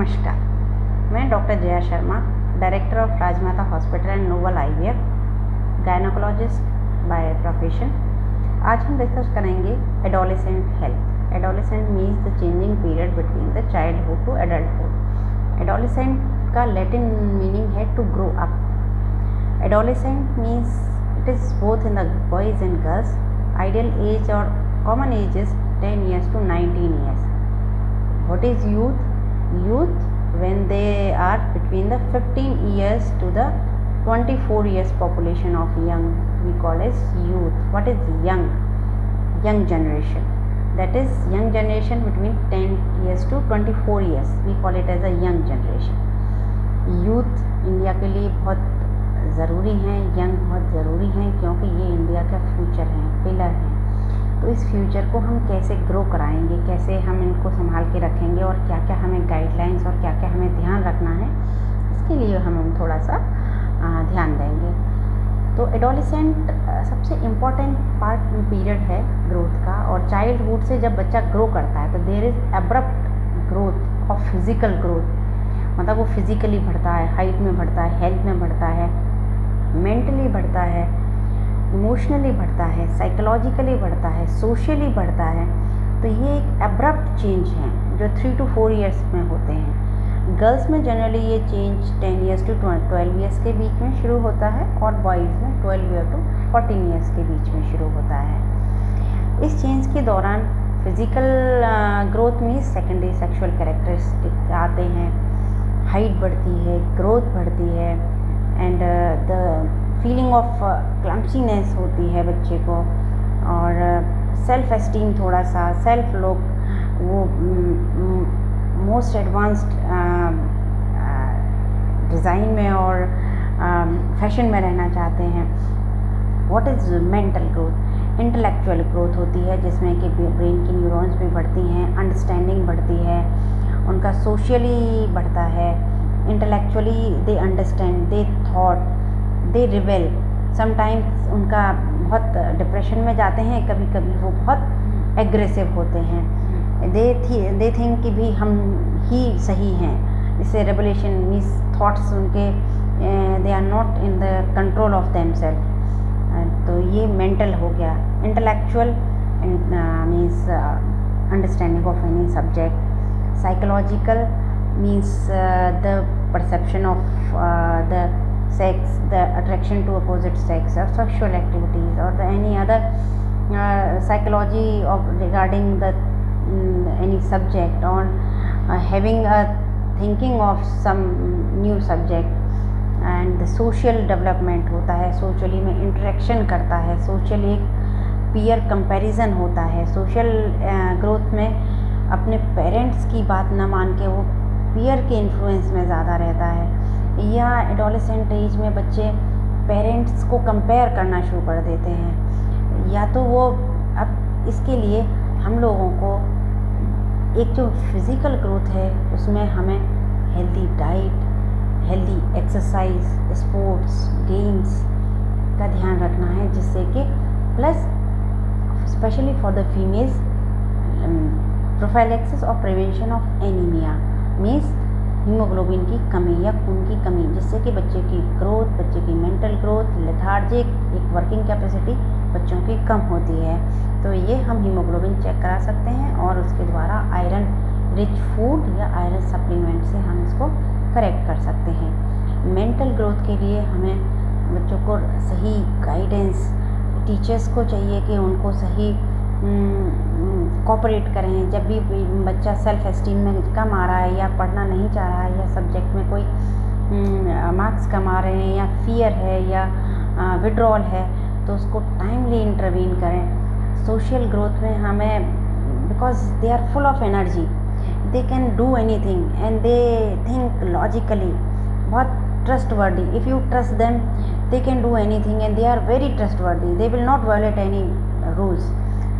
नमस्कार, मैं doctor Jaya Sharma, director of Rajmata hospital and Noble IVF, gynaecologist by profession. आज हम डिस्कस करेंगे adolescent health. Adolescent means the changing period between the childhood to adulthood. Adolescent का Latin meaning है to grow up. Adolescent means it is both in the boys and girls. Ideal age और common age is 10 years to 19 years. What is youth? Youth when they are between the 15 years to the 24 years population of young, we call as youth. What is young? Young generation. That is young generation between 10 years to 24 years. We call it as a young generation. Youth India के लिए बहुत ज़रूरी हैं, young बहुत ज़रूरी हैं, क्योंकि ये इंडिया का फ्यूचर है, पिलर है। तो इस फ्यूचर को हम कैसे ग्रो कराएंगे, कैसे हम इनको संभाल के रखेंगे और क्या क्या हमें गाइडलाइंस और क्या क्या हमें ध्यान रखना है, इसके लिए हम थोड़ा सा ध्यान देंगे। तो एडोलेसेंट सबसे इम्पॉर्टेंट पीरियड है ग्रोथ का। और चाइल्डहुड से जब बच्चा ग्रो करता है तो there is abrupt growth of physical growth, मतलब वो फिज़िकली बढ़ता है, हाइट में बढ़ता है, हेल्थ में बढ़ता है, मेंटली बढ़ता है, इमोशनली बढ़ता है, साइकोलॉजिकली बढ़ता है, सोशली बढ़ता है। तो ये एक एब्रप्ट चेंज है जो 3 to 4 years में होते हैं। गर्ल्स में जनरली ये चेंज 10 years to 12 years के बीच में शुरू होता है और बॉयज़ में 12 years to 14 years के बीच में शुरू होता है। इस चेंज के दौरान फिज़िकल ग्रोथ में सेकेंडरी सेक्सुअल कैरेक्टरिस्टिक आते हैं, हाइट बढ़ती है, ग्रोथ बढ़ती है, एंड द फीलिंग ऑफ क्लम्पसीनेस होती है बच्चे को, और सेल्फ एस्टीम थोड़ा सा, सेल्फ लुक, वो मोस्ट एडवांस्ड डिज़ाइन में और फैशन में रहना चाहते हैं। What is mental growth? Intellectual growth होती है जिसमें कि ब्रेन की न्यूरॉन्स भी बढ़ती हैं, अंडरस्टैंडिंग बढ़ती है, उनका सोशली बढ़ता है, intellectually they understand, they thought, they rebel. Sometimes उनका बहुत डिप्रेशन में जाते हैं, कभी कभी वो बहुत एग्रेसिव होते हैं। दे थिंक कि भी हम ही सही हैं। इससे रेवलेशन मीन्स थॉट्स उनके they are not in the control of themselves. तो ये मेंटल हो गया। Intellectual means understanding of any subject. Psychological means the perception of the sex, the attraction to opposite sex, or sexual activities, or any other psychology of regarding the any subject, or having a thinking of some new subject. And the social development होता है, socially में interaction करता है, socially एक peer comparison होता है। social growth में अपने parents की बात न मान के वो peer के influence में ज़्यादा रहता है। या एडोलेसेंट एज में बच्चे पेरेंट्स को कंपेयर करना शुरू कर देते हैं। या तो वो अब इसके लिए हम लोगों को एक जो फिज़िकल ग्रोथ है उसमें हमें healthy diet, healthy exercise, sports, games का ध्यान रखना है, जिससे कि plus specially for the females prophylaxis और prevention of anaemia means haemoglobin की कमी या खून की कमी, जिससे कि बच्चे की ग्रोथ, बच्चे की मेंटल ग्रोथ, लेथार्जिक, एक वर्किंग कैपेसिटी बच्चों की कम होती है। तो ये हम हीमोग्लोबिन चेक करा सकते हैं और उसके द्वारा आयरन रिच फूड या आयरन सप्लीमेंट से हम इसको करेक्ट कर सकते हैं। मेंटल ग्रोथ के लिए हमें बच्चों को सही गाइडेंस, टीचर्स को चाहिए कि उनको सही कोऑपरेट करें। जब भी बच्चा सेल्फ एस्टीम में कम आ रहा है या पढ़ना नहीं चाह रहा है या सब्जेक्ट में कोई मार्क्स कम आ रहे हैं या फियर है या विड्रॉल है, तो उसको टाइमली इंटरवीन करें। सोशल ग्रोथ में हमें, because they are full of energy, they can do anything and they think logically, बहुत trustworthy. If you trust them they can do anything and they are very trustworthy, they will not violate any rules.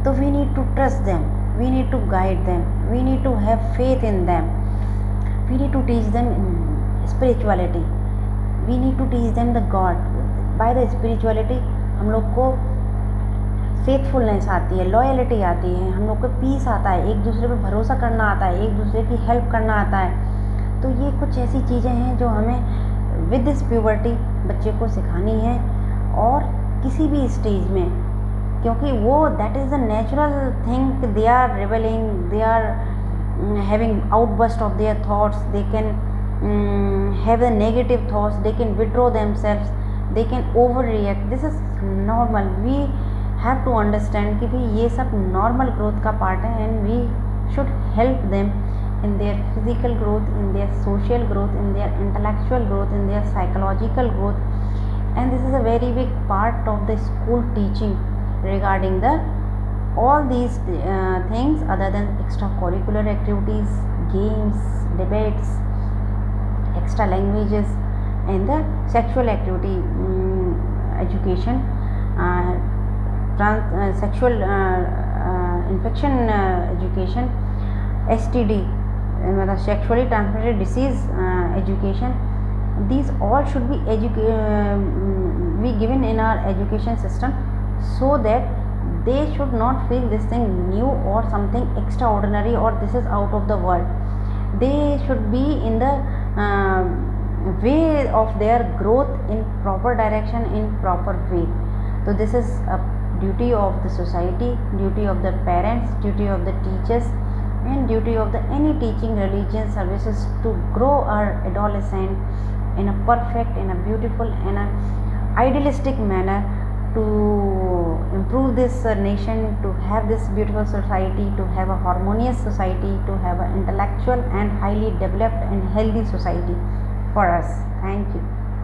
So we need to trust them, we need to guide them, we need to have faith in them, we need to teach them spirituality, we need to teach them the God. By the spirituality हम लोग को faithfulness आती है, loyalty आती है, हम लोग को पीस आता है, एक दूसरे पे भरोसा करना आता है, एक दूसरे की हेल्प करना आता है। तो ये कुछ ऐसी चीज़ें हैं जो हमें विद दिस प्यूबर्टी बच्चे को सिखानी है, और किसी भी स्टेज में, क्योंकि वो that is the natural thing, they are rebelling, they are having outburst of their thoughts, they can have the negative thoughts, they can withdraw themselves, they can overreact. This is normal. We have to understand कि भाई ये सब normal growth का part है, and we should help them in their physical growth, in their social growth, in their intellectual growth, in their psychological growth. And this is a very big part of the school teaching regarding the all these things other than extracurricular activities, games, debates, extra languages, and the sexual activity education, sexual infection education, STD, मतलब sexually transmitted disease education. These all should be given in our education system, so that they should not feel this thing new or something extraordinary or this is out of the world. They should be in the way of their growth in proper direction, in proper way. So this is a duty of the society, duty of the parents, duty of the teachers, and duty of the any teaching religion services to grow our adolescent in a perfect, in a beautiful, in a idealistic manner, to improve this nation, to have this beautiful society, to have a harmonious society, to have an intellectual and highly developed and healthy society for us. Thank you.